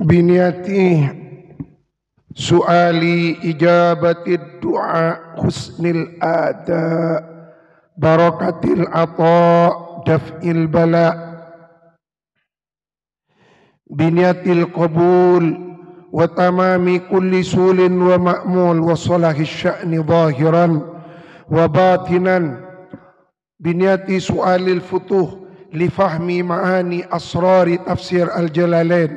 بنيتي سؤالي إجابة الدعاء حسن الآداء بركة العطاء دفع البلاء بنية القبول وتمام كل سول ومأمول وصلاح الشأن ظاهرا وباطنا بنية سؤال الفتوح لفهم معاني أسرار تفسير الجلالين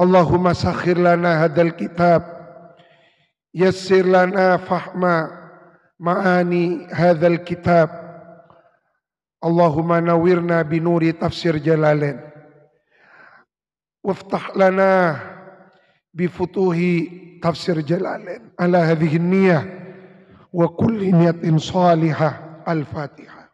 اللهم سخر لنا هذا الكتاب يسر لنا فهم معاني هذا الكتاب اللهم نورنا بنور تفسير جلالين وافتح لنا بفتوح تفسير جلالين على هذه النية وكل نية صالحة. الفاتحة.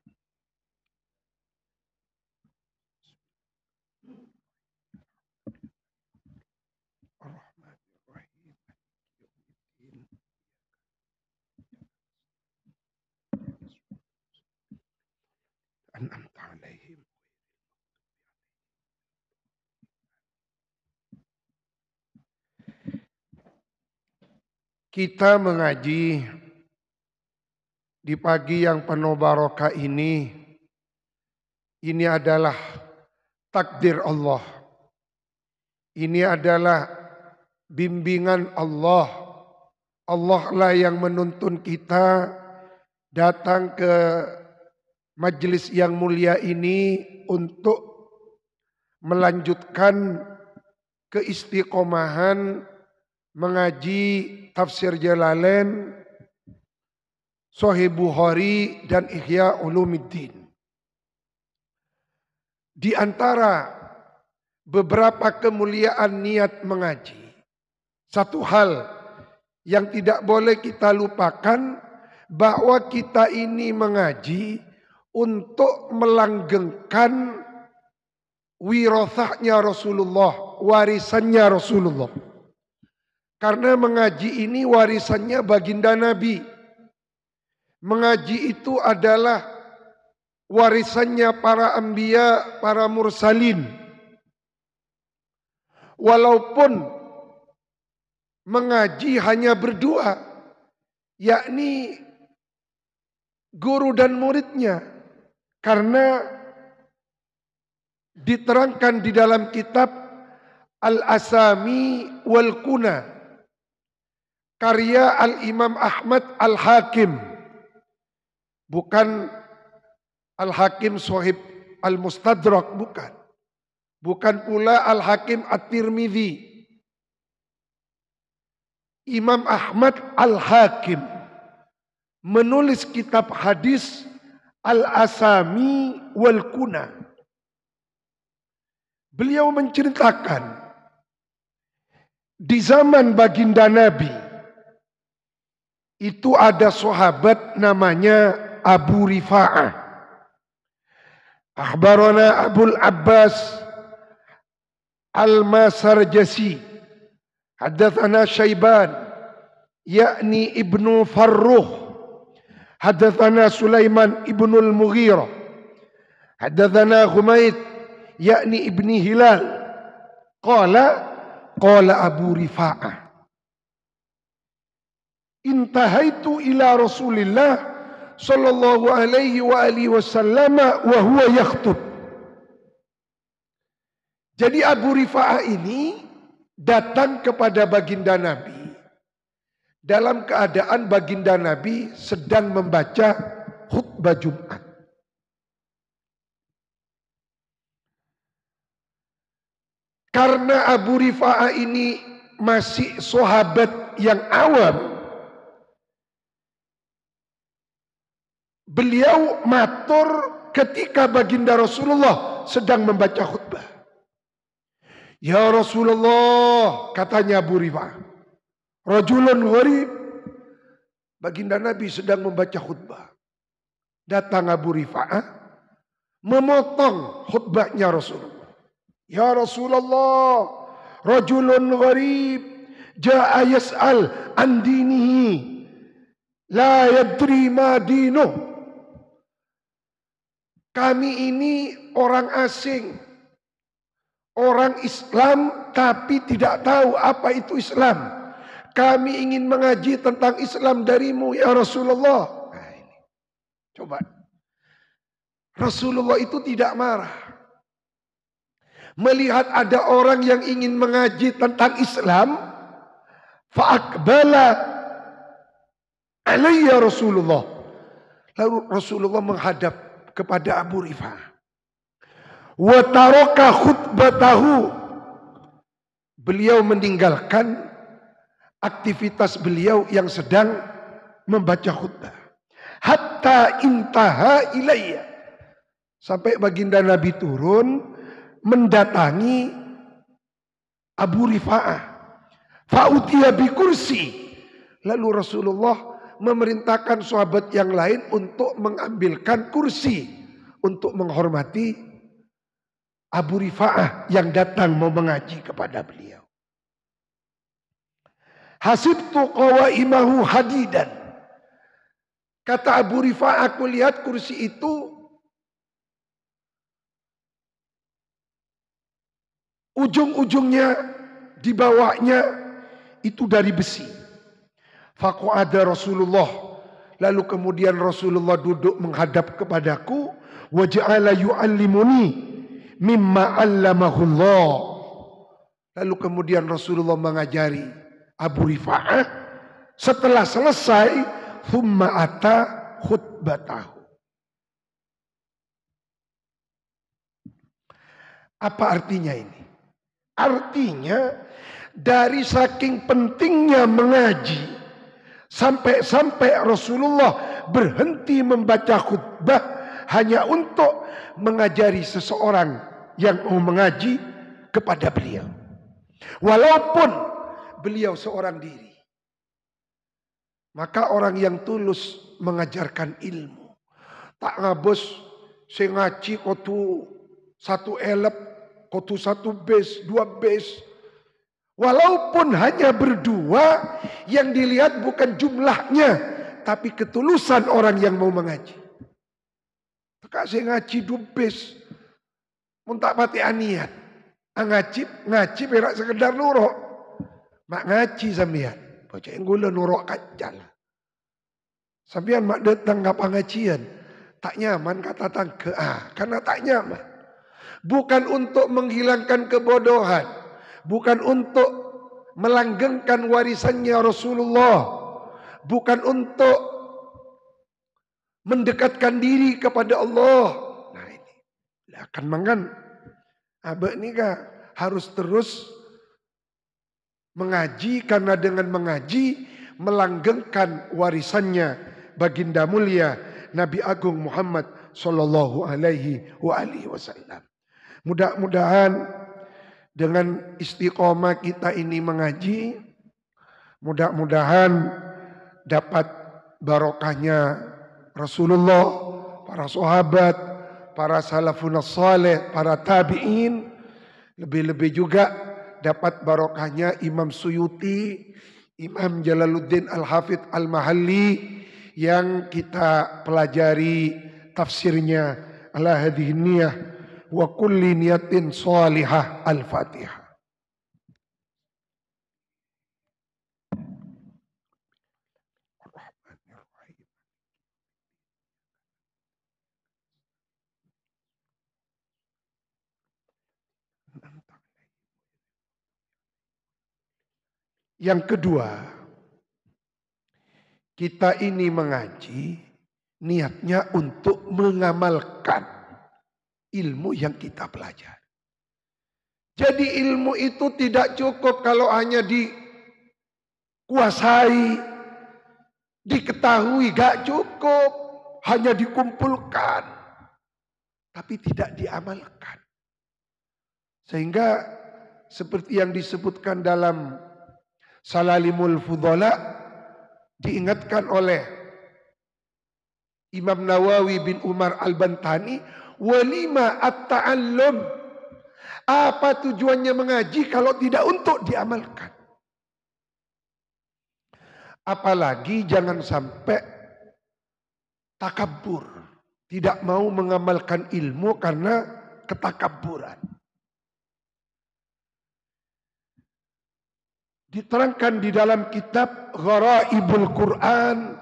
أنعمت عليهم. Kita mengaji di pagi yang penuh barokah ini adalah takdir Allah. Ini adalah bimbingan Allah. Allah lah yang menuntun kita datang ke majelis yang mulia ini untuk melanjutkan keistiqomahan mengaji tafsir Jalalain, Sahih Bukhari dan Ihya Ulumuddin. Di antara beberapa kemuliaan niat mengaji, satu hal yang tidak boleh kita lupakan bahwa kita ini mengaji untuk melanggengkan wirasahnya Rasulullah, warisannya Rasulullah. Karena mengaji ini warisannya baginda Nabi. Mengaji itu adalah warisannya para anbiya, para mursalin. Walaupun mengaji hanya berdua, yakni guru dan muridnya. Karena diterangkan di dalam kitab Al-Asami wal Kuna karya Al-Imam Ahmad Al-Hakim, bukan Al-Hakim Sohib Al-Mustadrak, bukan pula Al-Hakim At-Tirmidzi. Imam Ahmad Al-Hakim menulis kitab hadis Al-Asami wal Kuna. Beliau menceritakan di zaman baginda Nabi itu ada sahabat namanya Abu Rifa'ah. Akhbarana Abul Abbas Al-Masarjasi Haddatsana Syaiban yakni Ibnu Farruh Haddatsana Sulaiman Ibnul Mughirah Haddatsana Humaid yakni Ibni Hilal qala Abu Rifa'ah intahaitu ila Rasulillah sallallahu alaihi wa alihi wasallam wa huwa yakhtub. Jadi Abu Rifa'ah ini datang kepada baginda Nabi dalam keadaan baginda Nabi sedang membaca khutbah Jumat. Karena Abu Rifa'ah ini masih sahabat yang awam, beliau matur ketika baginda Rasulullah sedang membaca khutbah. Ya Rasulullah, katanya Abu Rifa'ah, rajulun gharib. Baginda Nabi sedang membaca khutbah. Datang Abu Rifa'ah memotong khutbahnya Rasulullah. Ya Rasulullah, rajulun gharib jaa yas'al an dinihi la yadri ma dinuh. Kami ini orang asing, orang Islam tapi tidak tahu apa itu Islam. Kami ingin mengaji tentang Islam darimu ya Rasulullah. Nah, ini. Coba. Rasulullah itu tidak marah. Melihat ada orang yang ingin mengaji tentang Islam, fa'akbala alayya Rasulullah. Lalu Rasulullah menghadap kepada Abu Rifa'ah. Wa taraka khutbatahu. Beliau meninggalkan aktivitas beliau yang sedang membaca khutbah. Hatta intaha ilayya. Sampai baginda Nabi turun mendatangi Abu Rifa'ah. Fa'utiya bi kursi. Lalu Rasulullah memerintahkan sahabat yang lain untuk mengambilkan kursi untuk menghormati Abu Rifa'ah yang datang mau mengaji kepada beliau. Hasibtu qawaimahu hadidan. Kata Abu Rifa'ah, aku lihat kursi itu ujung-ujungnya di bawahnya itu dari besi. Faqa'ada Rasulullah. Lalu kemudian Rasulullah duduk menghadap kepadaku. Wa ja'ala yu'allimuni mimma 'allamahullah. Lalu kemudian Rasulullah mengajari Abu Rifa'ah. Setelah selesai, thumma ata khutbatahu. Apa artinya ini? Artinya dari saking pentingnya mengaji, sampai-sampai Rasulullah berhenti membaca khutbah hanya untuk mengajari seseorang yang mau mengaji kepada beliau. Walaupun beliau seorang diri. Maka orang yang tulus mengajarkan ilmu. Tak ngabos sing ngaji kotu satu elep, kotu satu base, dua base. Walaupun hanya berdua, yang dilihat bukan jumlahnya, tapi ketulusan orang yang mau mengaji. Kak saya ngaji dua base, mun tak pati aniat. Ngaji perak sekedar nurok. Mak ngaji sampean. Bocah gula nurok kacal. Sampean mak datang ke pengajian. Tak nyaman kata tangke. Karena tak nyaman. Bukan untuk menghilangkan kebodohan. Bukan untuk melanggengkan warisannya Rasulullah. Bukan untuk mendekatkan diri kepada Allah. Nah ini. Akan mangan. Abah ini harus terus mengaji, karena dengan mengaji melanggengkan warisannya baginda mulia Nabi Agung Muhammad sallallahu alaihi wasallam. Mudah-mudahan dengan istiqomah kita ini mengaji, mudah-mudahan dapat barokahnya Rasulullah, para sahabat, para salafun saleh, para tabi'in, lebih-lebih juga dapat barokahnya Imam Suyuti, Imam Jalaluddin Al-Hafidh Al-Mahalli yang kita pelajari tafsirnya ala hadhihi niyah wa kulli niyatin salihah. Al-Fatihah. Yang kedua, kita ini mengaji niatnya untuk mengamalkan ilmu yang kita pelajari. Jadi ilmu itu tidak cukup kalau hanya dikuasai, diketahui, gak cukup, hanya dikumpulkan, tapi tidak diamalkan. Sehingga seperti yang disebutkan dalam Salalimul Fudhala, diingatkan oleh Imam Nawawi bin Umar Al-Bantani, walima at-ta'allum. Apa tujuannya mengaji kalau tidak untuk diamalkan? Apalagi jangan sampai takabur, tidak mau mengamalkan ilmu karena ketakaburan. diterangkan di dalam kitab Gharaibul Quran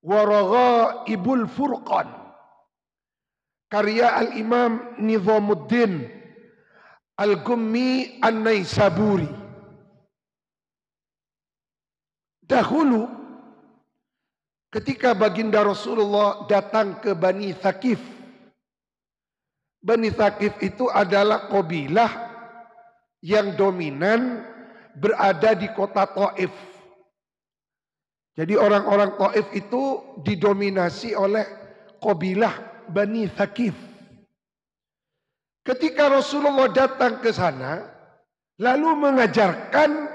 wa Raghaibul Furqan karya Al-Imam Nizamuddin Al-Gummi An-Naisaburi. Dahulu ketika baginda Rasulullah datang ke Bani Thaqif. Bani Thaqif itu adalah kabilah yang dominan berada di kota Taif. Jadi orang-orang Taif itu didominasi oleh kabilah Bani Thaqif. Ketika Rasulullah datang ke sana, lalu mengajarkan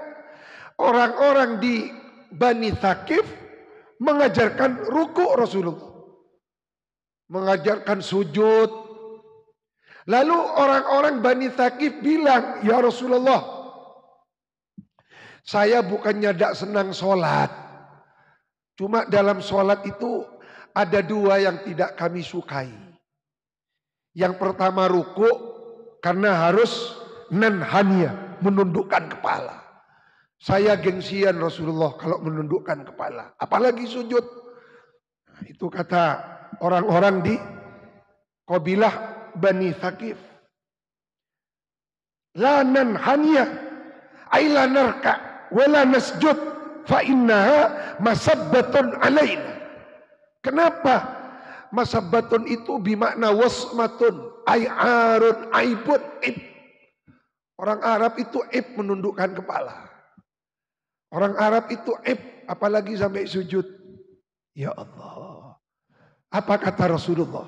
orang-orang di Bani Thaqif, mengajarkan ruku Rasulullah. Mengajarkan sujud. Lalu orang-orang Bani Thaqif bilang, "Ya Rasulullah, saya bukannya tidak senang sholat. Cuma dalam sholat itu ada dua yang tidak kami sukai. Yang pertama ruku, karena harus nanhania, menundukkan kepala. Saya gengsian Rasulullah kalau menundukkan kepala. Apalagi sujud." Nah, itu kata orang-orang di kabilah Bani Thaqif. La nanhania ay la narka wala nasjud fa innaha masabbatun alaina. Kenapa? Masabbatun itu bimakna wasmatun ay arun aibun ib. Orang Arab itu ib menundukkan kepala. Orang Arab itu ib apalagi sampai sujud. Ya Allah. Apa kata Rasulullah?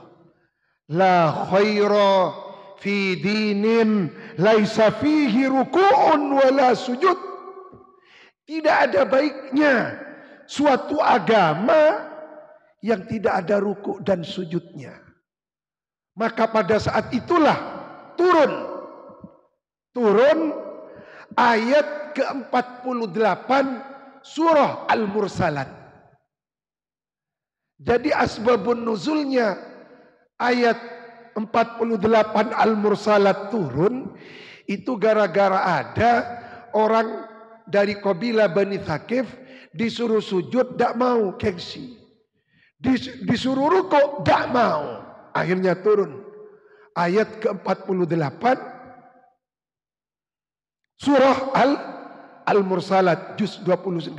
La khaira fi dinin laisa fihi ruku'un wala sujud. Tidak ada baiknya suatu agama yang tidak ada ruku' dan sujudnya. Maka pada saat itulah turun ayat ke-48 surah Al-Mursalat. Jadi asbabun nuzulnya ayat 48 Al-Mursalat turun itu gara-gara ada orang dari kabilah Bani Thaqif disuruh sujud tidak mau, gengsi. Disuruh rukuk tidak mau. Akhirnya turun ayat ke-48 surah Al-Mursalat juz 29.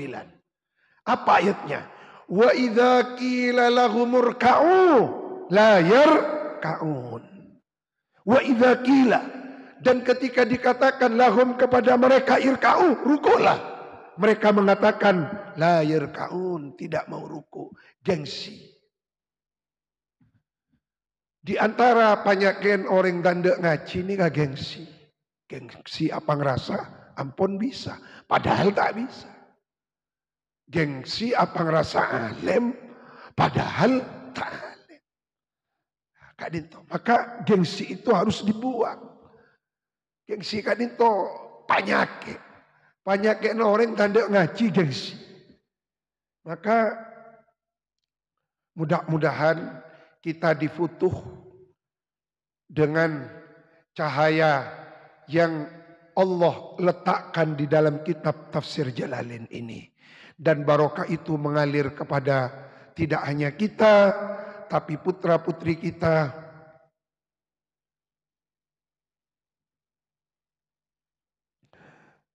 Apa ayatnya? Wa idza qila lahumur ka'u la yarka'un. Wa idza qila, dan ketika dikatakan lahum kepada mereka irka'u, rukuklah, mereka mengatakan la yarka'un, tidak mau ruku, gengsi. Di antara panyaken orang tanda ngaji ini gak gengsi. Gengsi apa ngerasa ampun bisa, padahal tak bisa. Gengsi apa ngerasa alim, padahal tak alim. Maka gengsi itu harus dibuang. Gengsi kadinto penyakit. Penyakit orang tanda ngaji gengsi. Maka mudah-mudahan kita difutuh dengan cahaya yang Allah letakkan di dalam kitab tafsir Jalalain ini. Dan barokah itu mengalir kepada tidak hanya kita, tapi putra-putri kita,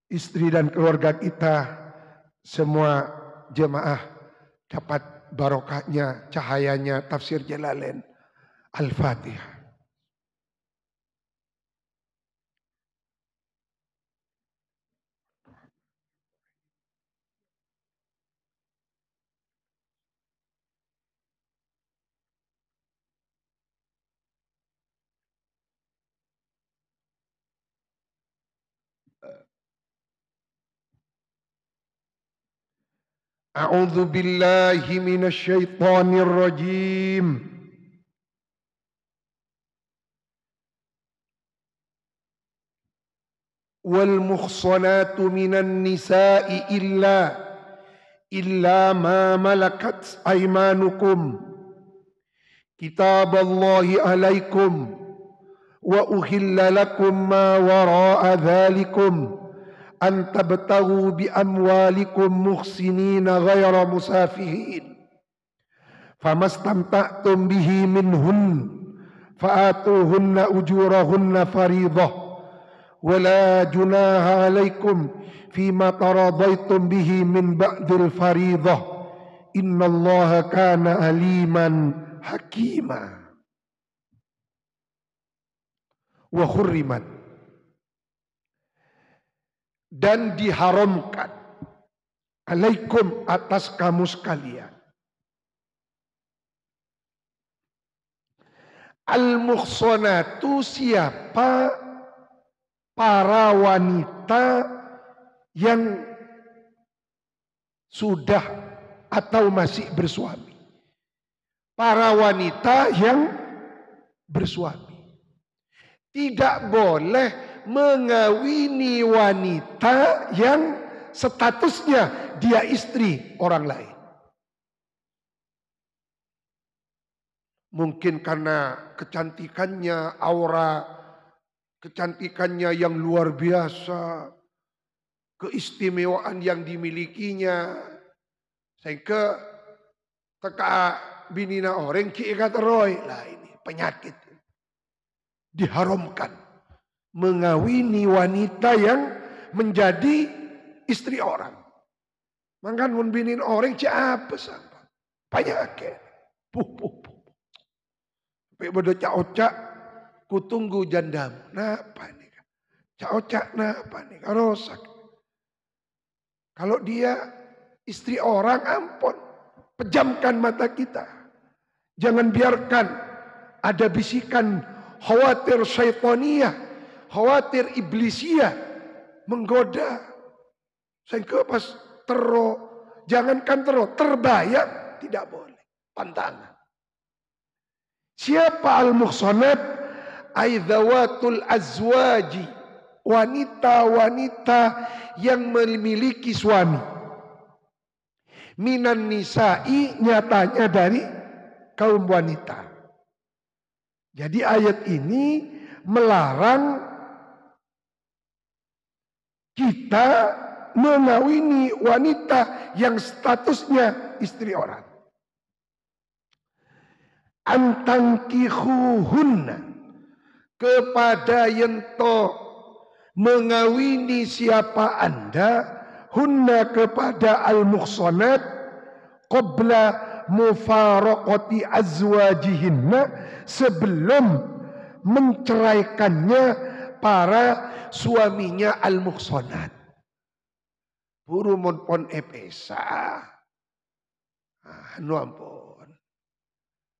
istri dan keluarga kita, semua jemaah dapat barokahnya, cahayanya tafsir Jalalain. Al-Fatihah. A'udzu billahi minasy syaithanir rajim. Wal muhsanatu minan nisa'i illa ma malakat aymanukum kitaballahi alaikum wa uhilla lakum ma wara'a dhalikum an tabtaghu bi amwalikum muhsinina ghaira musafihin famastamta'tum bihi minhun fa'atuhunna ujurahunna fariḍah wala junaha 'alaikum fima taradaitum bihi min ba'dil fariḍah innallaha kana aliman hakima. Wa hurrimat, dan diharamkan, alaikum atas kamu sekalian, al-muhsanatu siapa para wanita yang sudah atau masih bersuami. Para wanita yang bersuami. Tidak boleh mengawini wanita yang statusnya dia istri orang lain. Mungkin karena kecantikannya, aura kecantikannya yang luar biasa, keistimewaan yang dimilikinya, sehingga teka binina orang kiikat roy lah, ini penyakit. Diharamkan mengawini wanita yang menjadi istri orang. Mangkan mun binin orang apa sampai penyakit. Puh. Sampai bodoh cak-ocak kutunggu jandam. Napa nih? Cak-ocak napa nih? Rosak. Kalau dia istri orang, ampun, pejamkan mata kita. Jangan biarkan ada bisikan khawatir syaitaniyah, khawatir iblisiyah menggoda. Sehingga pas jangankan terbayang, tidak boleh. Pantangan. Siapa al-muhsanat? Aidzawatul azwaji, wanita-wanita yang memiliki suami. Minan nisa'i, nyatanya dari kaum wanita. Jadi ayat ini melarang kita mengawini wanita yang statusnya istri orang. Antangkihuhunna, kepada yento mengawini siapa anda, hunna kepada al-muhsanat, qabla mufaraqati azwajihinna, sebelum menceraikannya para suaminya al-muhsanat. Buru pon epesa. Anu ampun.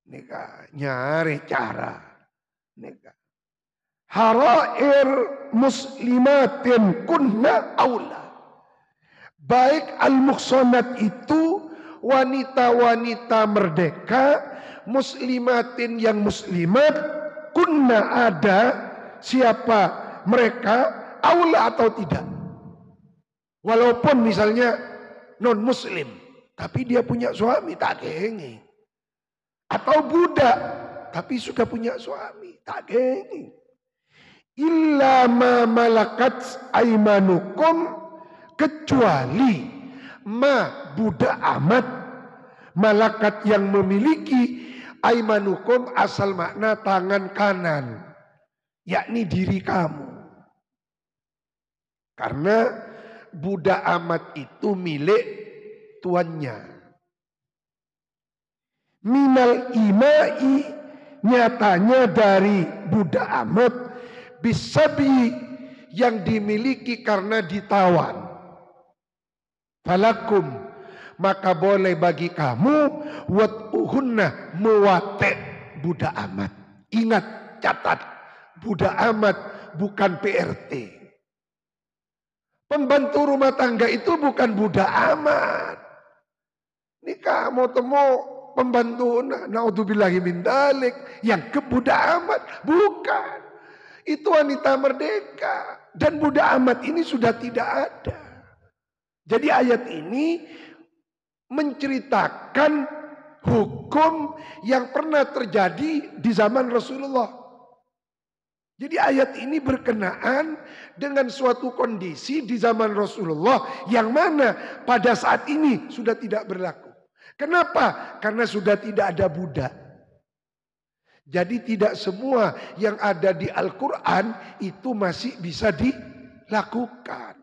Nika nyari cara. Nika. Harair muslimatin kunna aula. Baik al-muhsanat itu wanita-wanita merdeka, muslimatin yang muslimat, kunna ada siapa mereka, aula atau tidak. Walaupun misalnya non muslim, tapi dia punya suami, tak gengi. Atau budak, tapi sudah punya suami, tak gengi. Illa ma malakat aimanukum, kecuali ma budak amat, malakat yang memiliki aimanukum, asal makna tangan kanan, yakni diri kamu. Karena budak amat itu milik tuannya. Minal imai, nyatanya dari budak amat, bisabi, yang dimiliki karena ditawan. Falakum, maka boleh bagi kamu wat'uhunna, mewate budak amat. Ingat, catat, budak amat bukan PRT. Pembantu rumah tangga itu bukan budak amat. Ini kamu temu pembantu, naudzubillahi min dalik, yang ke budak amat. Bukan. Itu wanita merdeka. Dan budak amat ini sudah tidak ada. Jadi ayat ini menceritakan hukum yang pernah terjadi di zaman Rasulullah. Jadi ayat ini berkenaan dengan suatu kondisi di zaman Rasulullah yang mana pada saat ini sudah tidak berlaku. Kenapa? Karena sudah tidak ada budak. Jadi tidak semua yang ada di Al-Quran itu masih bisa dilakukan.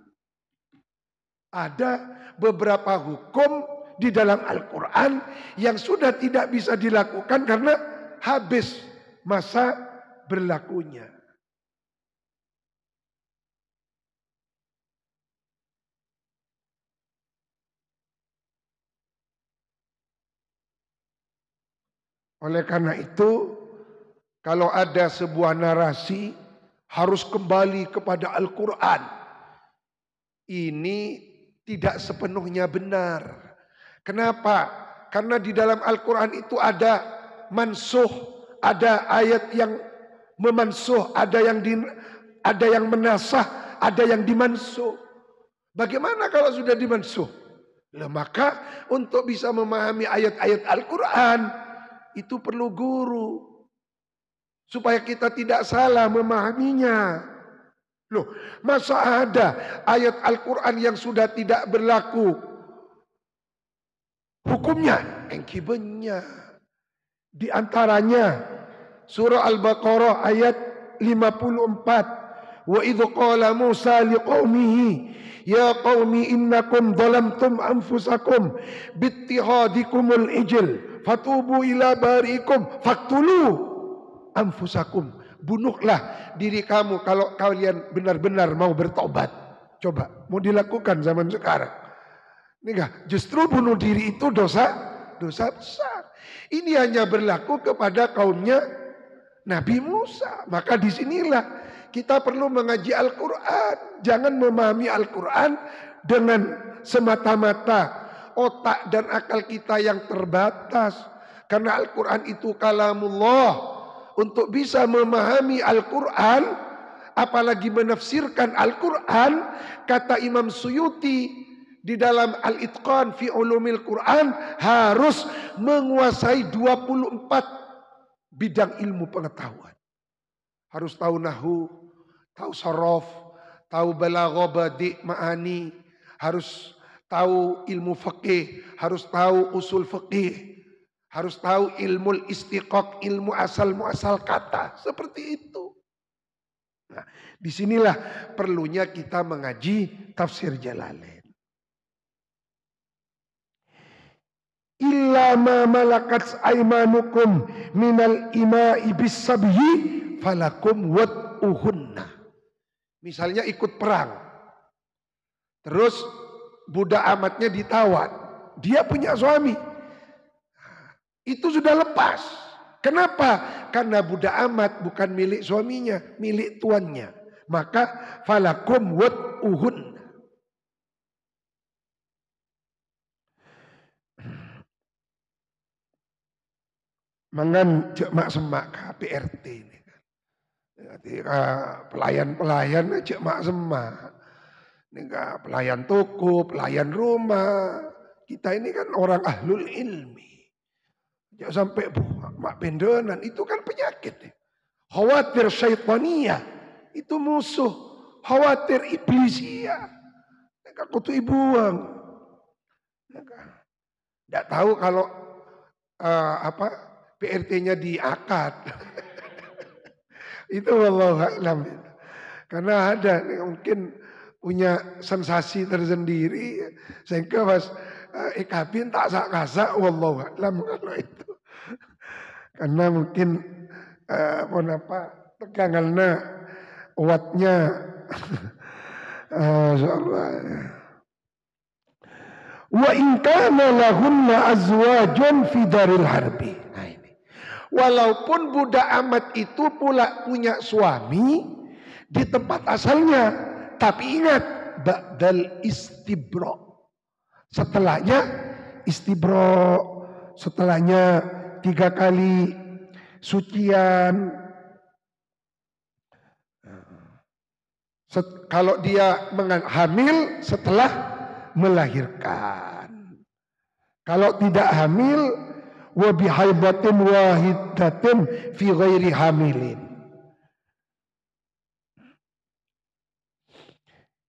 Ada beberapa hukum di dalam Al-Quran yang sudah tidak bisa dilakukan karena habis masa berlakunya. Oleh karena itu, kalau ada sebuah narasi harus kembali kepada Al-Quran. Ini tidak sepenuhnya benar. Kenapa? Karena di dalam Al-Quran itu ada mansuh, ada ayat yang memansuh, ada yang menasah, ada yang dimansuh. Bagaimana kalau sudah dimansuh? Maka untuk bisa memahami ayat-ayat Al-Quran itu perlu guru. Supaya kita tidak salah memahaminya. Loh, masa ada ayat Al-Quran yang sudah tidak berlaku hukumnya? Engkibenya. Di antaranya surah Al-Baqarah ayat 54. Wa idh qala Musa liqaumihi ya qaumi innakum dhalamtum anfusakum bittihadikumul ijl fatubu ila bariikum faqtulu anfusakum, bunuhlah diri kamu kalau kalian benar-benar mau bertobat. Coba, mau dilakukan zaman sekarang. Enggak, justru bunuh diri itu dosa besar. Ini hanya berlaku kepada kaumnya Nabi Musa. Maka disinilah kita perlu mengaji Al-Quran. Jangan memahami Al-Quran dengan semata-mata otak dan akal kita yang terbatas. Karena Al-Quran itu kalamullah. Untuk bisa memahami Al-Quran, apalagi menafsirkan Al-Quran, kata Imam Suyuti di dalam Al-Itqan fi Ulumil Quran, harus menguasai 24 bidang ilmu pengetahuan. Harus tahu nahwu, tahu sorof, tahu balaghah, badi', ma'ani, harus tahu ilmu fikih, harus tahu usul fikih, harus tahu ilmu istiqaq, ilmu asal muasal kata, seperti itu. Nah, disinilah perlunya kita mengaji tafsir Jalalain. Illa ma malakat aimanukum minal ima'i bisabhi falakum wad'uhunna. Misalnya ikut perang, terus budak amatnya ditawan, dia punya suami. Itu sudah lepas. Kenapa? Karena budak amat bukan milik suaminya, milik tuannya. Maka falakum wad'uhun. Mangan cek mak semak KPRT ini. Ketika pelayan-pelayan cek mak semak. Ini pelayan toko, pelayan rumah. Kita ini kan orang ahlul ilmi. Jangan sampai mak pendenan, itu kan penyakit. Khawatir syaitania, itu musuh. Khawatir iblisia. Mereka kutu buang. Tidak tahu kalau PRT-nya diakad. Itu wallahu a'lam. Karena ada mungkin punya sensasi tersendiri. Sehingga pas EKB tak sak-kasak wallahu a'lam kalau itu. Karena mungkin tegangannya kuatnya wa in kana lahunna azwajun fi daril harbi. Nah ini. Walaupun budak amat itu pula punya suami di tempat asalnya, tapi ingat ba'dal istibra. Setelahnya istibra, setelahnya 3 kali sucian. Kalau dia hamil setelah melahirkan. Kalau tidak hamil wa bihaidatin wahidatin fi ghairi hamilin.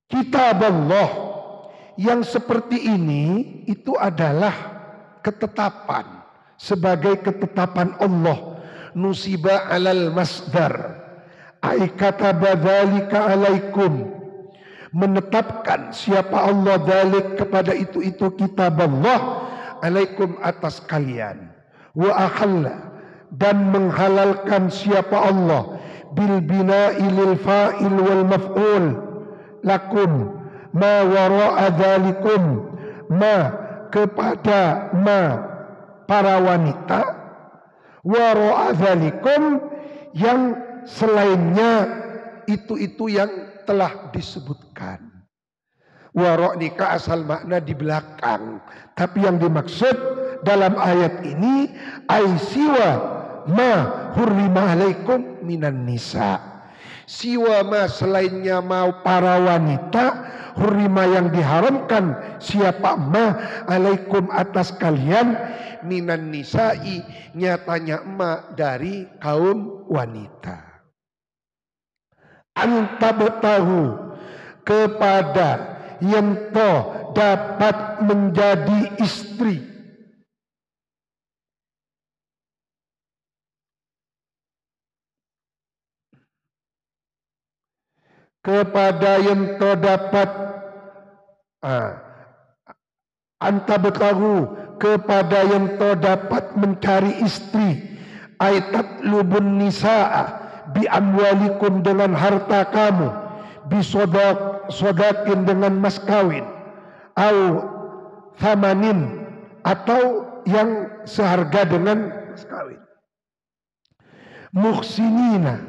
Kitab Allah yang seperti ini itu adalah ketetapan, sebagai ketetapan Allah. Nusiba alal masdar ay kataba dzalika alaikum, menetapkan siapa Allah dzalik kepada itu kitab Allah, alaikum atas kalian. Wa ahalla, dan menghalalkan siapa Allah bil bina'i lil fa'il wal maf'ul lakum ma wara'a dzalikum, ma kepada ma para wanita, wara'a dzalikum yang selainnya itu yang telah disebutkan. Wara' nikah asal makna di belakang, tapi yang dimaksud dalam ayat ini siwa ma hurrima alaikum minan nisa, siwa ma selainnya mau para wanita, hurrima yang diharamkan siapa ma alaikum atas kalian, minan nisa'i nyatanya ma dari kaum wanita. Antabtahu kepada yang toh dapat menjadi istri, kepada yang toh dapat antabtahu kepada yang toh dapat mencari istri, aitat lubun nisaa bi amwalikum dengan harta kamu, bi sodakin dengan mas kawin, au thamanin atau yang seharga dengan mas kawin, muhsinina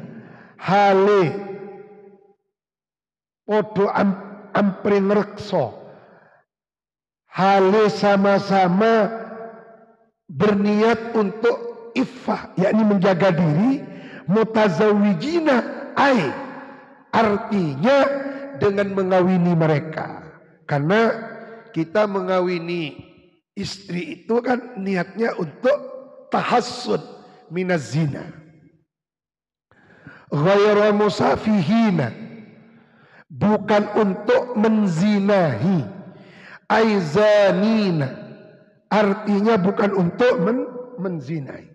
hale podo ampring rekso, hale sama-sama berniat untuk iffah, yakni menjaga diri, mutazawijina ai artinya dengan mengawini mereka. Karena kita mengawini istri itu kan niatnya untuk tahassun minaz zina. Ghayra musafihina, bukan untuk menzinahi. Aizanina, artinya bukan untuk menzinai.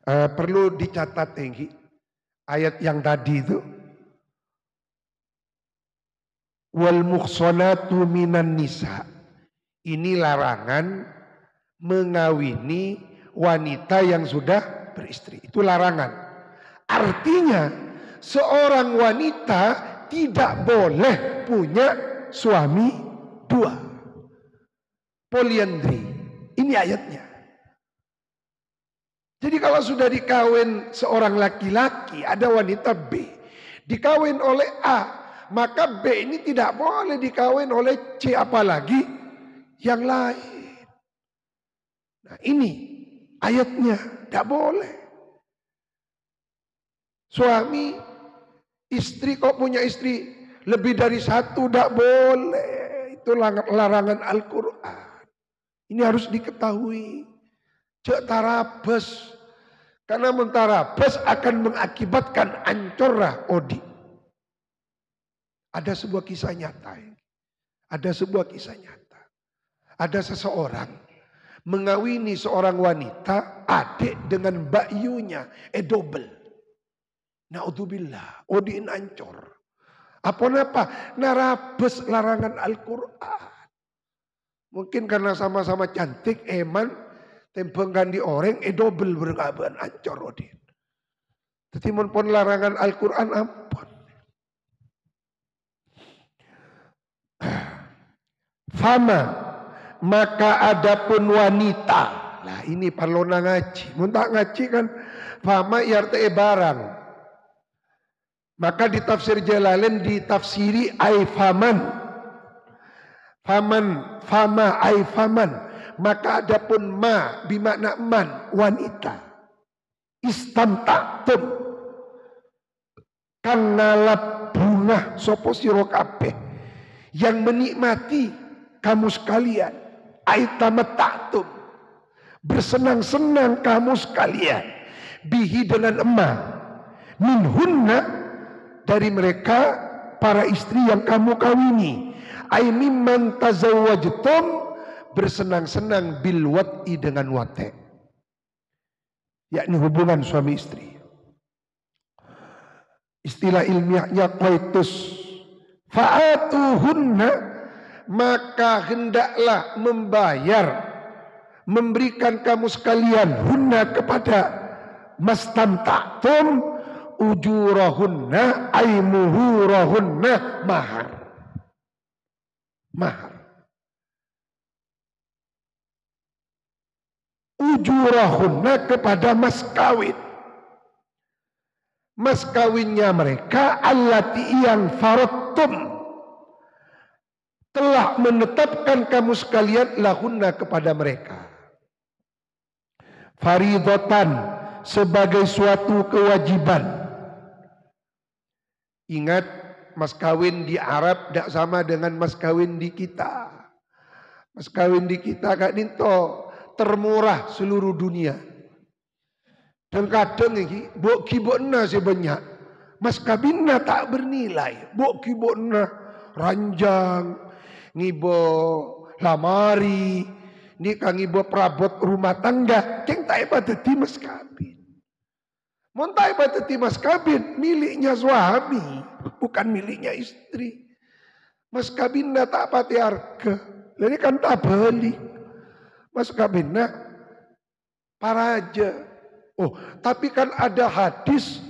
Perlu dicatat tinggi ayat yang tadi itu, wal muhsanatu minan nisa, ini larangan mengawini wanita yang sudah beristri, itu larangan. Artinya seorang wanita tidak boleh punya suami dua, poliandri, ini ayatnya. Jadi kalau sudah dikawin seorang laki-laki, ada wanita B, dikawin oleh A, maka B ini tidak boleh dikawin oleh C, apalagi yang lain. Nah ini ayatnya, tidak boleh. Suami, istri kok punya istri lebih dari satu, tidak boleh. Itu larangan Al-Quran. Ini harus diketahui. Cek tarabas, karena mentarabas akan mengakibatkan ancorlah odi. Ada sebuah kisah nyata. Ada sebuah kisah nyata. Ada seseorang mengawini seorang wanita, adik dengan bakyunya, double. Naudzubillah, odiin ancor. Apa-apa, narabas larangan Al-Quran. Mungkin karena sama-sama cantik, eman, tempengkan di orang, double berkaban ancor odin. Jadi pun larangan Al-Quran ampun. Fama, maka adapun wanita. Nah ini parlona ngaji. Muntah ngaji kan, fama iarte barang. Maka di tafsir Jalalain ditafsiri ay faman. Faman, fama ay faman. Maka adapun ma bimakna man, wanita. Istamta'tum, kang ngalap bunga sopo sira kabeh, yang menikmati kamu sekalian. Aitamata'tum, bersenang-senang kamu sekalian. bihi dengan emas, minhunna dari mereka para istri yang kamu kawini, ai mimman tazawwajtum bersenang-senang bil wat'i dengan wate, yakni hubungan suami istri. Istilah ilmiahnya qaitus. Fa'atuhunna, maka hendaklah membayar, memberikan kamu sekalian hunna kepada mastamta'tum ujurahunna ay muhurahunna, mahar. Mahar. Ujurahunna kepada mas kawin. Mas kawinnya mereka allati yang faradtum, telah menetapkan kamu sekalian lahunna kepada mereka. Faridatan, sebagai suatu kewajiban. Ingat, mas kawin di Arab tidak sama dengan mas kawin di kita. Mas kawin di kita Kak Dinto termurah seluruh dunia. Dan kadang ini bok kibokna sebanyak, mas kawinnya tak bernilai. Bok kibokna ranjang, ngibo lamari, nikah ngibo perabot rumah tangga, keng tak hebat dadi mas kawin. Mon tak hebat dadi mas kawin, miliknya suami, bukan miliknya istri. Mas kawinnya tak pati harga, ini kan tak balik. Mas kawinnya para aja. Oh, tapi kan ada hadis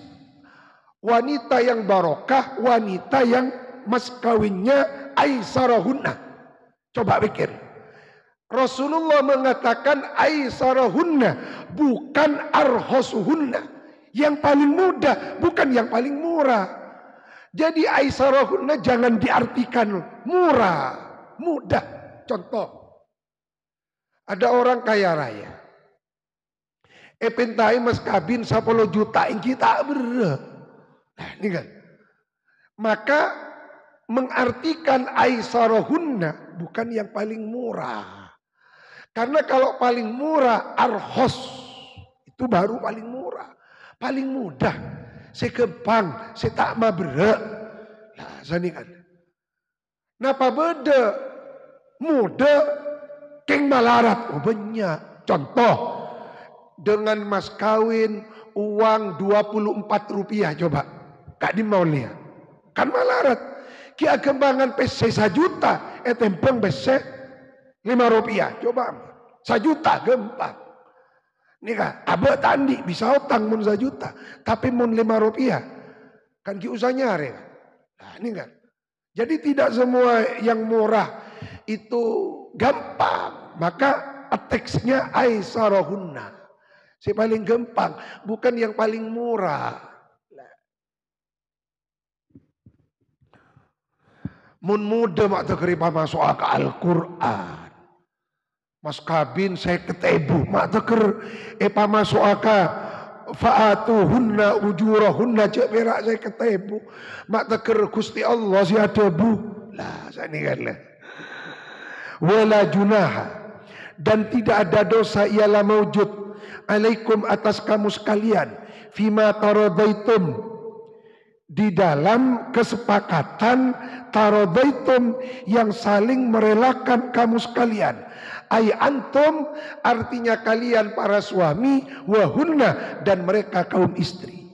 wanita yang barokah, wanita yang mas kawinnya aisarahunna. Coba pikir. Rasulullah mengatakan aisarahunna, bukan arhosuhunna. Yang paling mudah, bukan yang paling murah. Jadi aisarahunna jangan diartikan murah, mudah. Contoh, ada orang kaya raya. Pentai mas kabin 10 juta ini tak ber. Nah, ini kan. Maka mengartikan aisarahunna bukan yang paling murah. Karena kalau paling murah arhos, itu baru paling murah. Paling mudah. Sekepang, setak mabrek. Nah, sani kan. Napa beda? Muda keng malarat. Oh banyak. Contoh, dengan mas kawin uang 24 rupiah coba. Kak di mau lihat. Kan malarat. Ki agembangan pese 1 juta. Tempeng pese 5 rupiah. Coba. 1 juta gempang. Ini kan. Abah tandi bisa utang mun 1 juta. Tapi mun 5 rupiah. Kan ki usahanya hari. Nah ini kan. Jadi tidak semua yang murah itu gampang. Maka teksnya aisarahunna. Si paling gampang, bukan yang paling murah. Mun muda mak terkeripa masuk ke Al-Quran. Mas kabin saya ketebu, mak teker masuk ke fa'atuhunna ujurahunna cek berak saya ketebu. Mak teker Gusti Allah si ada bu. Lah saya ni kan lah. Wala junaha, dan tidak ada dosa ialah maujud alaikum atas kamu sekalian fima taradaitum, di dalam kesepakatan taradaitum yang saling merelakan kamu sekalian. Ay antum artinya kalian para suami, wahunna dan mereka kaum istri.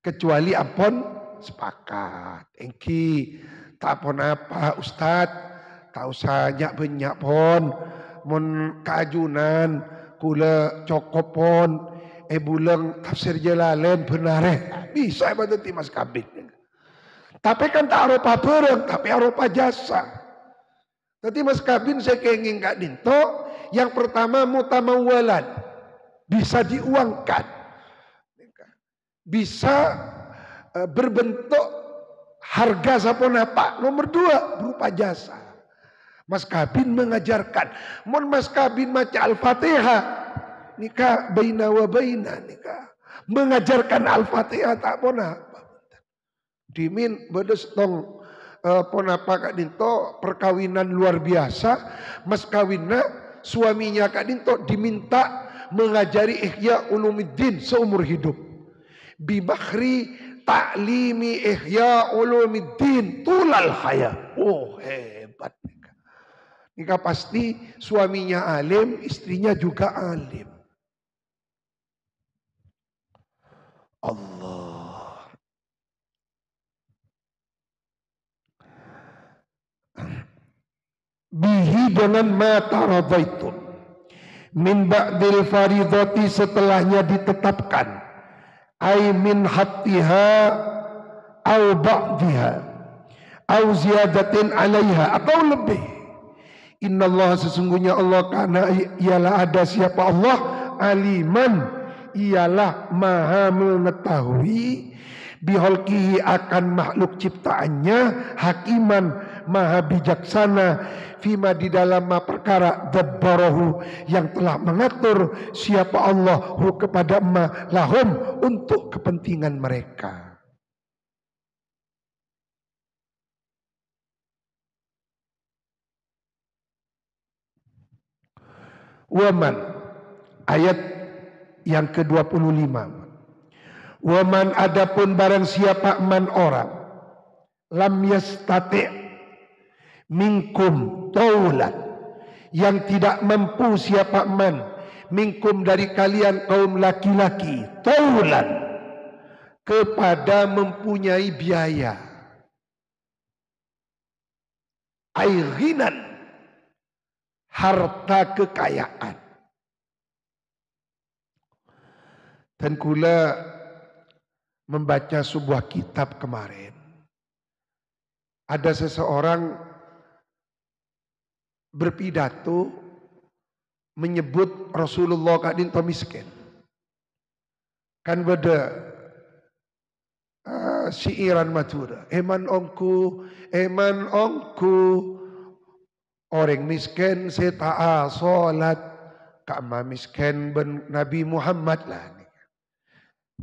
Kecuali apon sepakat. Engki tak pon apa Ustadz, tak usah banyak pon. Mon keajunan kula cokopon bulang tafsir Jalalain benare bisa berarti mas kabin. Tapi kan tak aropa bareng, tapi aropa jasa. Jadi mas kabin saya kenging Kak Dinto, yang pertama mutamawalan, bisa diuangkan, bisa berbentuk harga saponapa. Nomor 2 berupa jasa. Mas kabin mengajarkan, mon mas kabin maca Al-Fatihah, nikah baina wa baina nikah. Mengajarkan Al-Fatihah tak pun apa. Dimin bedes tong pon apa Kak Dinto perkawinan luar biasa. Mas kawinna suaminya Kak Dinto diminta mengajari Ihya Ulumuddin seumur hidup. Bibakhri ta'limi Ihya Ulumuddin tulal hayat. Oh, hebat. Nikah pasti suaminya alim, istrinya juga alim. Allah. Bihi dengan mata radhaitun min ba'dil faridati, setelahnya ditetapkan, ay min hattiha au ba'diha au ziyadatin alaiha, atau lebih. Innallaha, sesungguhnya Allah, karena ialah ada siapa Allah, aliman, ialah maha mengetahui, biholkihi akan makhluk ciptaannya, hakiman, maha bijaksana, fima di dalam perkara dabbarahu yang telah mengatur siapa Allah hu kepada lahum untuk kepentingan mereka. Waman, ayat yang ke-25. Waman, adapun barang siapa man orang, lam yastati' minkum taulan, yang tidak mampu siapa man, minkum dari kalian kaum laki-laki, taulan, kepada mempunyai biaya, airinan, harta kekayaan. Dan kula membaca sebuah kitab kemarin, ada seseorang berpidato menyebut Rasulullah kadin to miskin. Kan beda siiran Madura, eman ongku orang miskin seta'a solat, kama miskin ben Nabi Muhammad lah.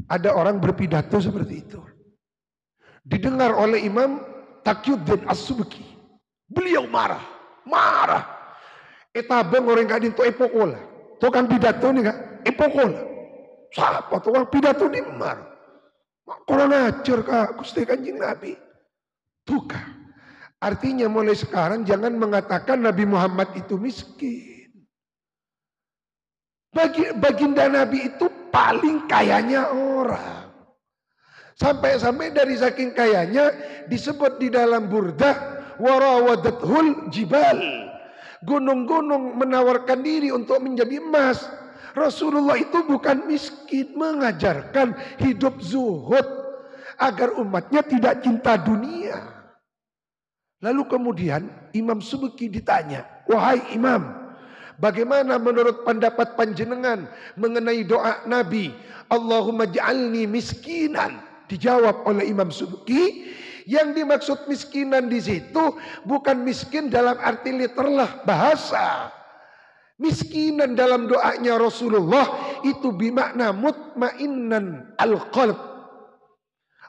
Ada orang berpidato seperti itu. Didengar oleh Imam Taqiyuddin As-Subki. Beliau marah. Etabang orang kadin to epokola. Tukang pidato nih kak, epokola. Siapa tukang pidato nih marah. Kurang ajar kak, Gusti Kanjeng Nabi. Tukang. Artinya mulai sekarang jangan mengatakan Nabi Muhammad itu miskin. Baginda Nabi itu paling kayanya orang. Sampai-sampai dari saking kayanya disebut di dalam Burdah, warawadathul jibal. Gunung-gunung menawarkan diri untuk menjadi emas. Rasulullah itu bukan miskin, mengajarkan hidup zuhud agar umatnya tidak cinta dunia. Lalu kemudian Imam Subki ditanya, wahai Imam, bagaimana menurut pendapat panjenengan mengenai doa Nabi, Allahumma ja'alni miskinan? Dijawab oleh Imam Subki, yang dimaksud miskinan di situ bukan miskin dalam arti literal bahasa. Miskinan dalam doanya Rasulullah itu bimakna mutmainnan al-qalb.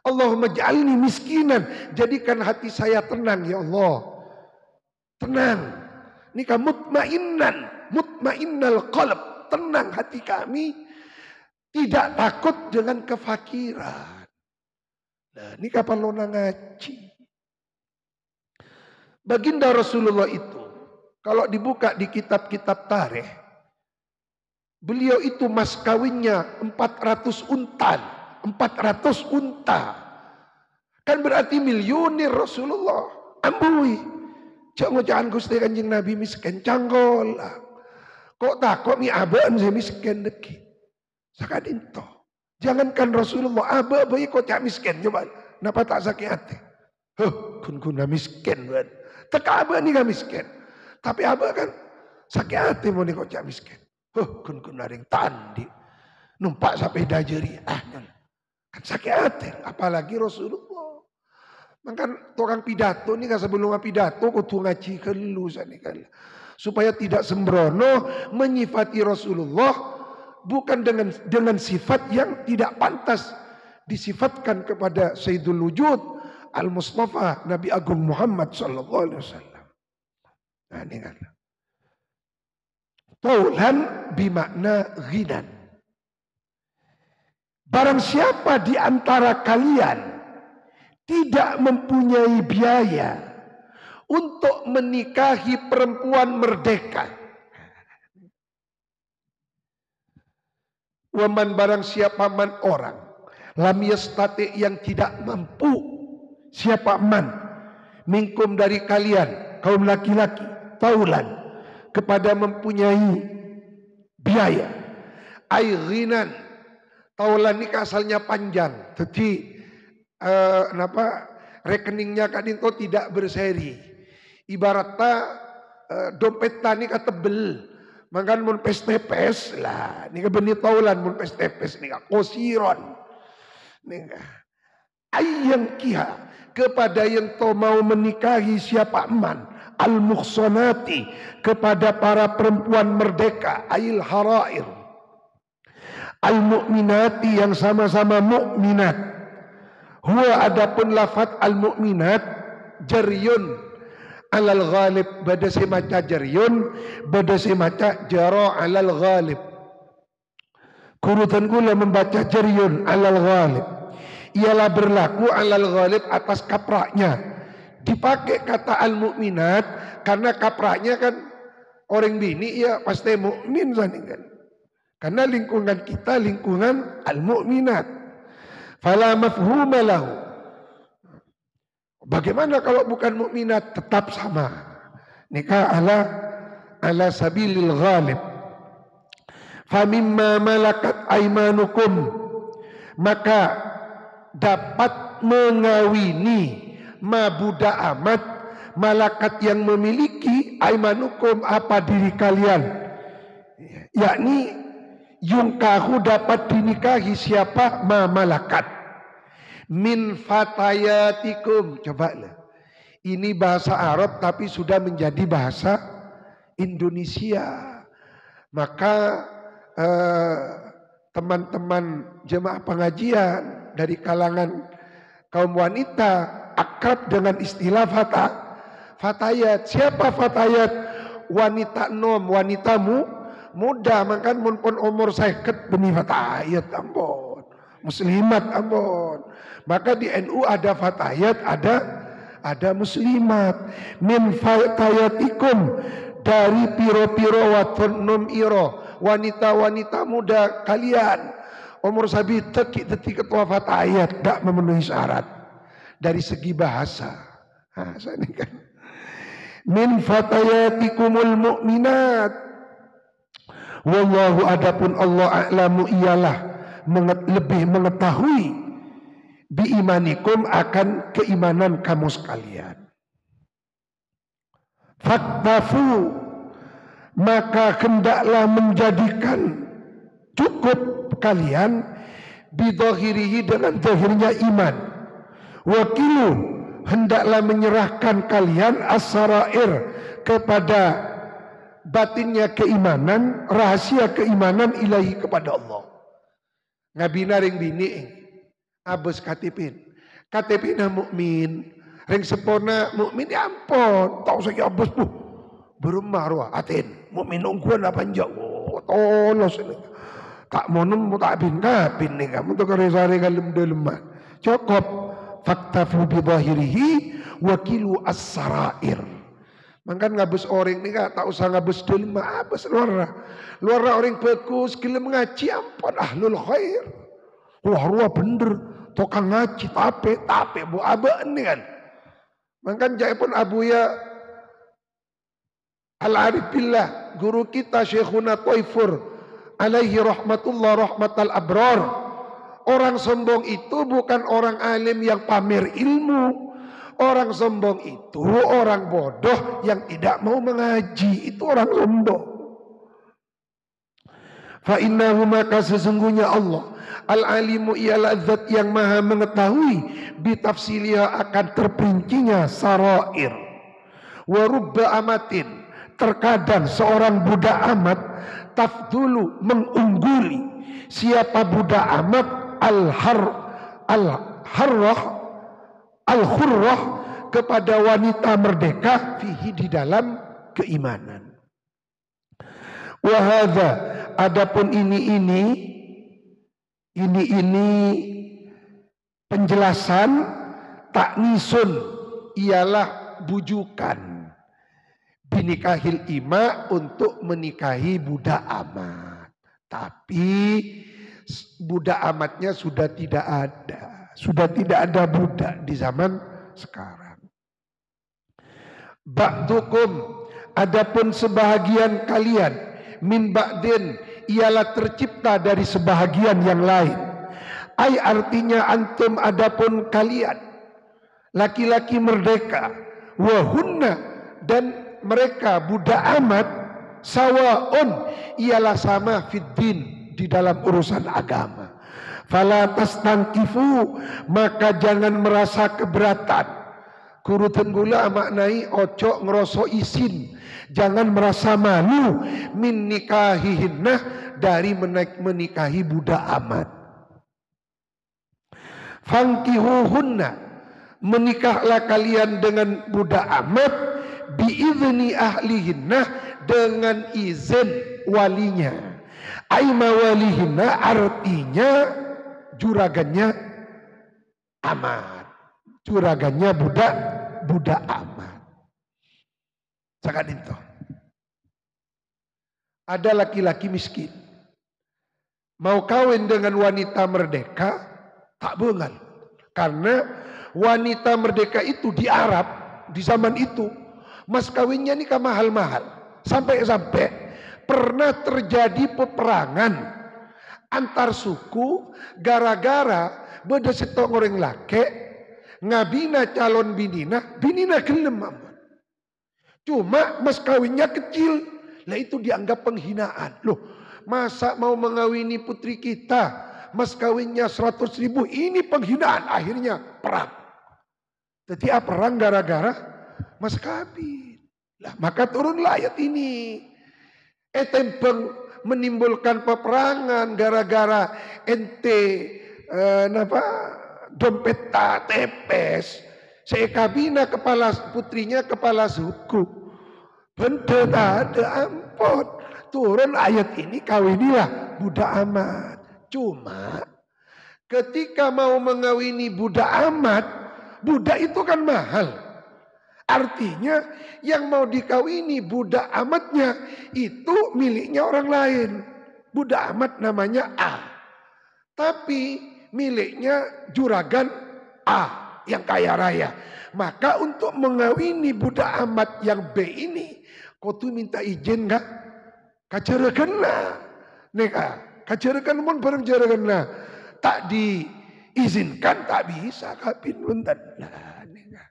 Allahumma ja'alni miskinan, jadikan hati saya tenang ya Allah. Tenang. Ini kan mutmainnal qalb, tenang hati kami, tidak takut dengan kefakiran. Nah, ini kapan lo ngaji. Baginda Rasulullah itu kalau dibuka di kitab-kitab tarikh, beliau itu mas kawinnya 400 unta. Kan berarti miliuner Rasulullah. Ambui. Jangan Gusti Kanjeng Nabi miskin canggola. Kok takut mi abaan saya miskin deki. Sakadinto. Jangankan Rasulullah aba-abai kok cak miskin coba. Napa tak sakit hati? Kun miskin ban. Teka aba nih miskin. Tapi aba kan sakit hati mau nih kok cak miskin. Kun naring tandi. Numpak sampai dajeri. Kan sakit hati, apalagi Rasulullah. Maka tukang pidato nih kan sebelum pidato kudu ngaji kelu kan. Supaya tidak sembrono menyifati Rasulullah bukan dengan sifat yang tidak pantas disifatkan kepada Sayyidul Wujud Al-Mustafa Nabi Agung Muhammad sallallahu alaihi wasallam. Nah, ini kan. Taulan bimakna ghinan. Barang siapa di antara kalian tidak mempunyai biaya untuk menikahi perempuan merdeka. Waman barang siapa man orang lam yastati yang tidak mampu, siapa man minkum dari kalian kaum laki-laki taulan kepada mempunyai biaya ay ghinan. Taulan ini asalnya panjang, jadi rekeningnya kan itu tidak berseri. Ibaratnya dompet tani ka tebel, makan mun pes-tepes lah. Nika benih taulan mun pes-tepes nika kosiron. Nika ayang kiha kepada yang to mau menikahi siapa man al-muhsanati kepada para perempuan merdeka ail harair al-mu'minati yang sama-sama mukminat. Huwa adapun lafaz al-mu'minat jaryun alal ghalib badasi maca jaryun badasi maca jara alal ghalib. Kurutan kula membaca jaryun alal ghalib ialah berlaku alal ghalib atas kapraknya. Dipakai kata al-mu'minat karena kapraknya kan orang bini ya pasti mukmin kan. Karena lingkungan kita lingkungan al-mu'minat. Fala mafhuma lahu. Bagaimana kalau bukan mukminat? Tetap sama. Nikah ala sabilil ghalib. Famimma malakat aimanukum, maka dapat mengawini mabuda amat malakat yang memiliki aimanukum apa diri kalian, yakni yungkahu dapat dinikahi siapa ma malakat min fatayatikum. Coba lah, ini bahasa Arab tapi sudah menjadi bahasa Indonesia. Maka teman-teman jemaah pengajian dari kalangan kaum wanita akrab dengan istilah fatayat. Siapa fatayat? Wanita nom, wanitamu muda, makan mun pun umur 50 benih fatayat ampun. Muslimat ampun. Maka di NU ada fatayat, ada muslimat. Min fatayatikum dari piro-piro watun num iro, wanita-wanita muda kalian. Umur sabi detik ketua fatayat tidak memenuhi syarat dari segi bahasa. Nah, ini kan min fatayatikumul mu'minat. Wallahu adapun Allah a'lamu ialah lebih mengetahui biimanikum akan keimanan kamu sekalian. Faktafu maka hendaklah menjadikan cukup kalian bidhahirihi dengan zahirnya iman. Wakilu hendaklah menyerahkan kalian as-sarair kepada batinnya keimanan, rahasia keimanan ilahi kepada Allah. Ngabina ring bini abes katipin mukmin ring sepona mukmin ya ampun tau saya abes bu berumah ruah atin mukmin ungguan apa jauh tolos ini tak monum tak bin kabin nih kamu tuh keresare kalem deleman cukup faktafu bidhahirihi wakilu as-sarair. Mangkan ngabes orang nih tak usah ngabes delma abes luar orang bagus gelem ngaji ampun ahlul khair. Wah ruah bener tukang ngaji tapi bu abe ini kan. Mangkan jaya pun abuya al-arif billah guru kita Syekhuna Thaifur alaihi rahmatullah rahmatal abrar. Orang sombong itu bukan orang alim yang pamer ilmu. Orang sombong itu orang bodoh yang tidak mau mengaji. Itu orang sombong. Fa innahu maka sesungguhnya Allah al-alimu ialah zat yang maha mengetahui bitafsiliha akan terperincinya sarair. Wa rubba amatin terkadang seorang budak amat tafdulu mengungguli siapa budak amat al-khurrah kepada wanita merdeka fihi di dalam keimanan. Wahada, adapun ini penjelasan taknisun ialah bujukan binikahil ima untuk menikahi budak amat. Tapi budak amatnya sudah tidak ada. Sudah tidak ada budak di zaman sekarang. Ba'dukum, adapun sebahagian kalian, min ba'din, ialah tercipta dari sebahagian yang lain. Ai artinya antum, adapun kalian, laki-laki merdeka, wahunna, dan mereka budak amat, sawaun, ialah sama fiddin, di dalam urusan agama. Fala tastankifu, maka jangan merasa keberatan. Kurutan gula maknai ojo ngeroso isin, jangan merasa malu min nikahihinnah, dari menikahi budak amat. Fankihuhunna, menikahlah kalian dengan budak amat, biizni ahlihinnah, dengan izin walinya. Aima walihinna artinya juragannya amat, juragannya budak amat. Sangat itu. Ada laki-laki miskin mau kawin dengan wanita merdeka, tak bengal. Karena wanita merdeka itu di Arab di zaman itu mas kawinnya nikah mahal-mahal, sampai-sampai pernah terjadi peperangan antar suku gara-gara beda setong orang laki ngabina calon binina gelem amat. Cuma mas kawinnya kecil, lah itu dianggap penghinaan. Loh, masa mau mengawini putri kita mas kawinnya 100.000, ini penghinaan. Akhirnya perang. Jadi perang gara-gara mas kawin. Lah maka turunlah ayat ini. Tempeng menimbulkan peperangan gara-gara ente dompet tepes. Sekabina kepala putrinya kepala suku. Bener ada ampun. Turun ayat ini, kawinilah budak amat. Cuma ketika mau mengawini budak amat, budak itu kan mahal. Artinya yang mau dikawini budak amatnya itu miliknya orang lain. Budak amat namanya A. Tapi miliknya juragan A yang kaya raya. Maka untuk mengawini budak amat yang B ini, kau tuh minta izin enggak? Kacerekenna. Neka, kacerekan mun bareng jarekenna. Tak diizinkan, tak bisa kapin punten. Lah neka.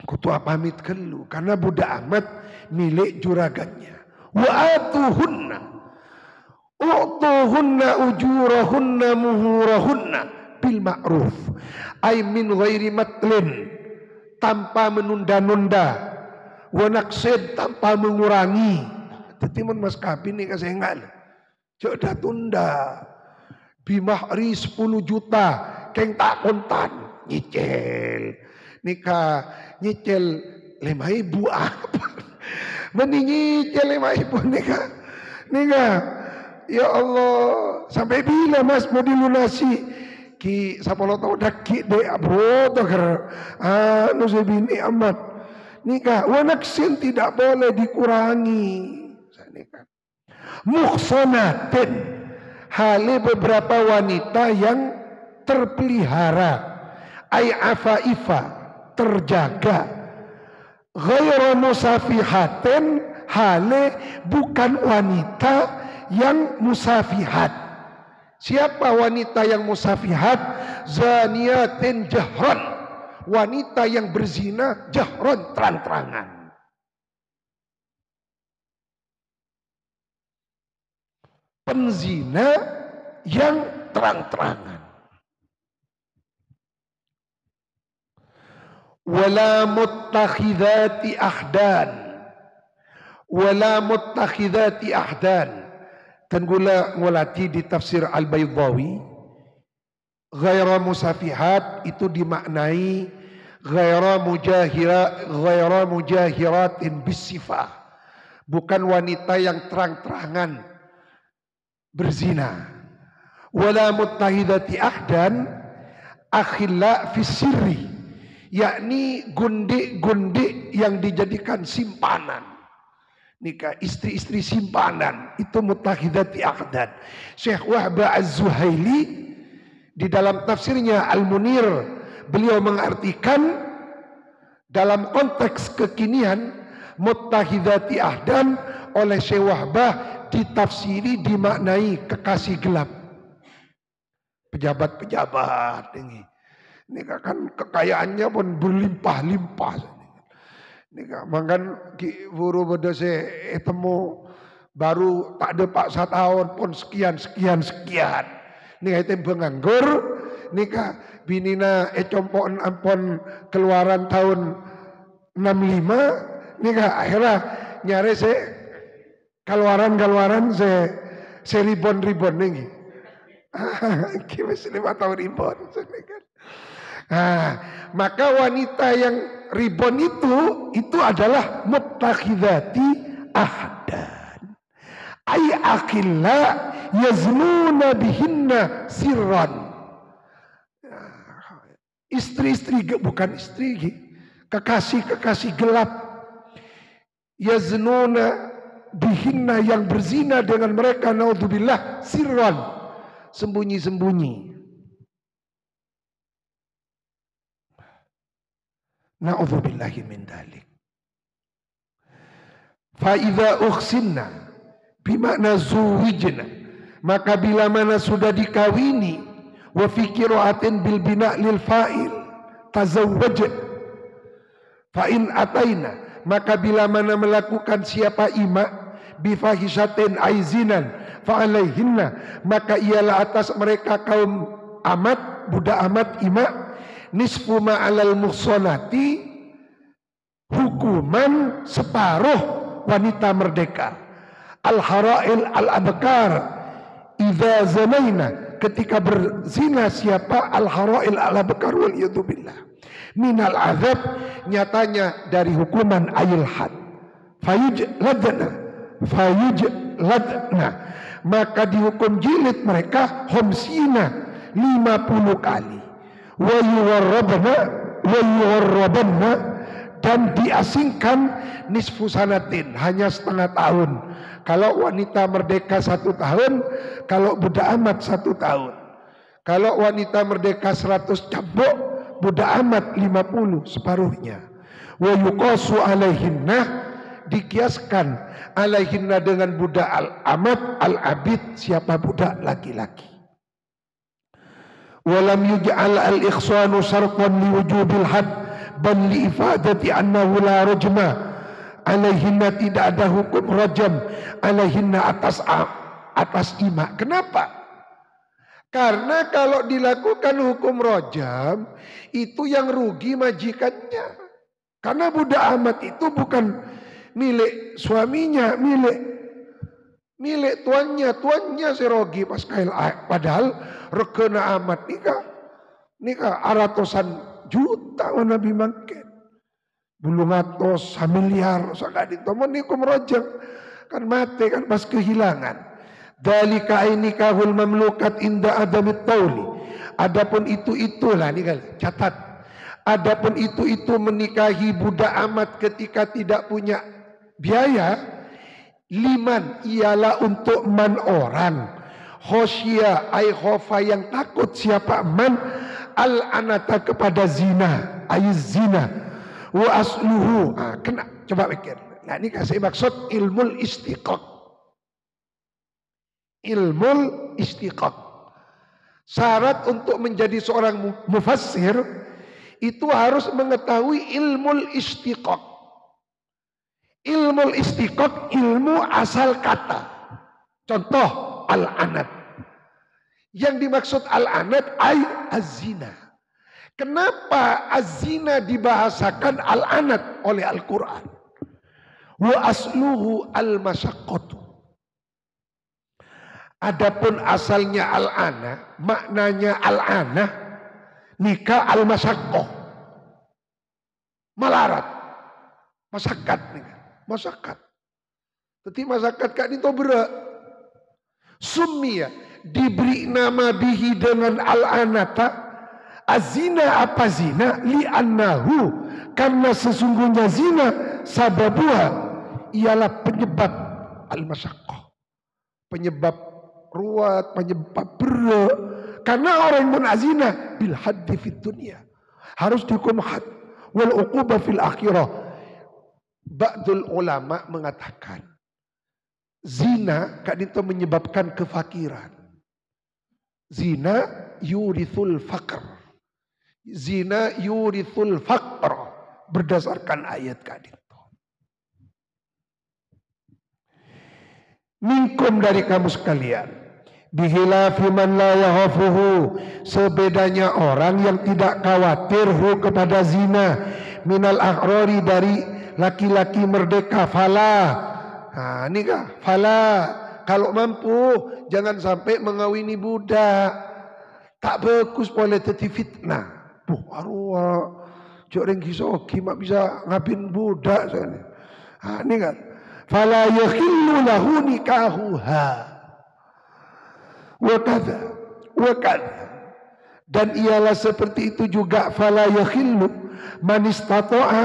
Kutu pamit kelu karena budak amat milik juragannya. Wa atuhunna. Utuhunna ujurahunna muhurahunna bil ma'ruf. Ay min ghairi matlin, tanpa menunda-nunda. Wa naqsid, tanpa mengurangi. Tapi mas kabin nih kasengan. Jodoh tunda. Bimahri 10 juta. Keng tak kontan. Nyicil. Nikah nyicil 5.000 apa? Mending nyicil 5.000 nikah. Ya Allah, sampai bila mas mau dilunasi? Ki sapolo tau daki dek bro toker. Bini amat. Nikah wanaksin tidak boleh dikurangi. Muhsanatin, hale beberapa wanita yang terpelihara. Ay afaifa, terjaga. Ghairu musafihatin, hale bukan wanita yang musafihat. Siapa wanita yang musafihat? Zaniyatin jahran, wanita yang berzina jahran, terang-terangan. Penzina yang terang-terangan. Wala muttakhidati ahdan, wala muttakhidati ahdan. Dan gula ngulati di tafsir Al-Baydawi, ghaira musafihat itu dimaknai ghaira mujahiratin bisifah, bukan wanita yang terang-terangan berzina. Wala muttahidati ahdan akhilla fisirri, yakni gundik-gundik yang dijadikan simpanan. Nikah istri-istri simpanan itu muttahidati ahdan. Syekh Wahbah Az-Zuhaili di dalam tafsirnya Al-Munir, beliau mengartikan dalam konteks kekinian muttahidati ahdan oleh Syekh Wahbah ditafsiri dimaknai kekasih gelap. Pejabat-pejabat ini kan kekayaannya pun berlimpah-limpah. Ini kan buru bedose temu baru tak ada pak setahun pun sekian. Ini itu penganggur. Nika binina compon ampon keluaran tahun 65. Nika akhirnya nyari keluaran se ribon nih. Masih 5 tahun ribon. Maka wanita yang ribon itu adalah muttakhidati ahdan. Ay akhilla yaznuna bihinna sirran. Istri-istri, bukan istri, kekasih-kekasih gelap. Yaznuna bihinna, yang berzina dengan mereka, naudzubillah, sirran, sembunyi-sembunyi. Na'udzubillahi min dalik. Fa'idha ukhsinna bimakna zuwijna, maka bila mana sudah dikawini, wa fi qira'atin bil bina' lil fa'il tazawwaj, fa'in ataina, maka bila mana melakukan siapa ima bifahishatin aizinan fa'alaihinna, maka ialah atas mereka kaum amat, budak amat ima, nisfu ma'alal muhsanati, hukuman separuh wanita merdeka, al-hara'il al-abkar idza zanaina, ketika berzina siapa al-hara'il al-abkar wal yadzubillah, minal azab, nyatanya dari hukuman ayil had, fayujladna, maka dihukum jilid mereka homsina 50 kali, wa yuwarrabanna, dan diasingkan nisfu sanatin, hanya setengah tahun. Kalau wanita merdeka 1 tahun, kalau budak amat 1 tahun. Kalau wanita merdeka 100 cambuk, budak amat 50, separuhnya. Wa yuqasu alaihinna, dikiaskan alaihinna dengan budak al-amat, al-abid, siapa budak laki-laki. Walam yuj'al al-ikhsanu syartan liwujubil had, bal liifadati annahu la rajma alaihinna, tidak ada hukum rajam alaihinna atas ima. Kenapa? Karena kalau dilakukan hukum rajam, itu yang rugi majikannya. Karena budak amat itu bukan milik suaminya, milik tuannya si rogi pas kail. Padahal regana amat nikah ratusan juta Nabi mangken. Bulung atos miliar sakadin temen nikum rojam kan mati kan pas kehilangan. Dalika nikahul mamlukat inda adamit tauli. Adapun itulah nih kan catat. Adapun itu menikahi budak amat ketika tidak punya biaya, liman ialah untuk man orang, khosya ay khofa, yang takut siapa man, al anata kepada zina, ay zina, wa asluhu. Kena coba pikir. Nah ini kasih maksud ilmul istiqaq. Ilmul istiqaq. Syarat untuk menjadi seorang mufassir itu harus mengetahui ilmul istiqaq. Ilmul istiqaq, ilmu asal kata. Contoh al-anat. Yang dimaksud al-anat ay az-zina. Kenapa az-zina dibahasakan al-anat oleh Al-Quran? Wa asluhu al-masyaqqatu. Adapun asalnya al-ana, maknanya al-ana, nikah al-masyaqqah. Melarat. Masyakat nikah. Masyakat. Tetapi masyarakat kan itu berat. Summiya, diberi nama bihi dengan al-anata, azina apa zina, li'annahu, karena sesungguhnya zina, sababuha, ialah penyebab al-masyaqqah. Penyebab ruwet, penyebab berat. Karena orang yang menazina bil haddi fid dunia, harus dihukum had wal uqubah fil akhirah. Ba'dul ulama mengatakan zina kadang itu menyebabkan kefakiran. Zina yurithul faqr. Zina yurithul faqr berdasarkan ayat kadang itu. Minkum dari kamu sekalian, bihilafi man la yahafuhu, sebedanya orang yang tidak khawatir kepada zina, minal ahrari dari laki-laki merdeka, fala. Nah, ini kah? Fala. Kalau mampu jangan sampai mengawini budak. Tak bagus boleh teti fitnah. Arwah joreng kisoki mak bisa ngabin budak sana. Nah, ini kan. Fala yakhillu lahu nikahuha. Wa kadza. Dan ialah seperti itu juga fala yakhillu man istata'a,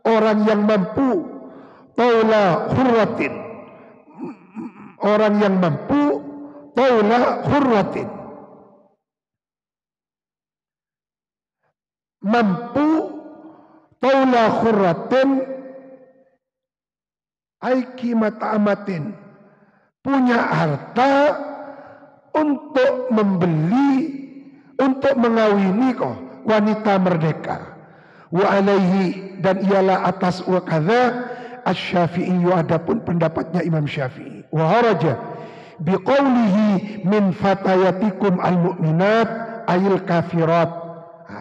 orang yang mampu, taula hurratin, orang yang mampu taula hurratin, mampu taula hurratin aiki mata amatin, punya harta untuk membeli, untuk mengawini kok wanita merdeka. Wa alaihi, dan ialah atas wa kadza asy-Syafi'i, adapun pendapatnya Imam Syafi'i. Wa haraja biqaulihi min fatayatikum almu'minat ayil kafirat.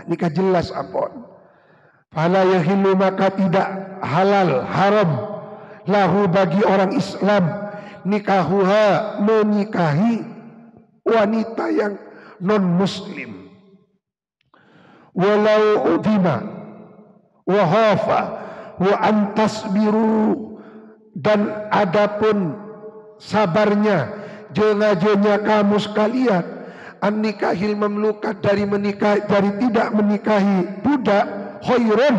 Nikah jelas ampun. Fala yahillu, maka tidak halal, haram, lahu bagi orang Islam, nikahuha, menikahi wanita yang non muslim. Walau udima wa hafa wa antasbiru, dan adapun sabarnya jenga-jenga kamu sekalian, an nikahil mamlukat, dari menikah, dari tidak menikahi budak, khairun,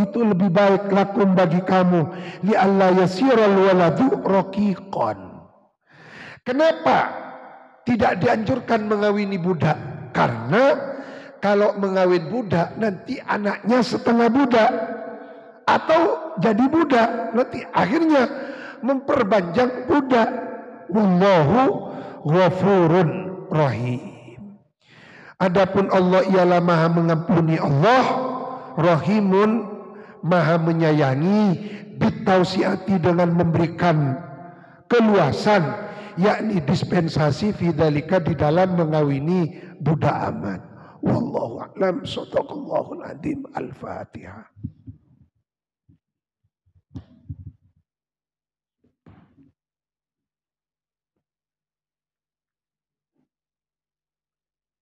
itu lebih baik lakum bagi kamu, li alla yasiral waladu raqiqan. Kenapa tidak dianjurkan mengawini budak? Karena kalau mengawin budak nanti anaknya setengah budak atau jadi budak, nanti akhirnya memperpanjang budak. Wallahu ghafurun rahim. Adapun Allah ialah maha mengampuni, Allah rahimun, maha menyayangi, bitausiati, dengan memberikan keluasan, yakni dispensasi fidzalika, di dalam mengawini budak amat. Wallahu a'lam. Shadaqallahul adzim. Al-Fatihah.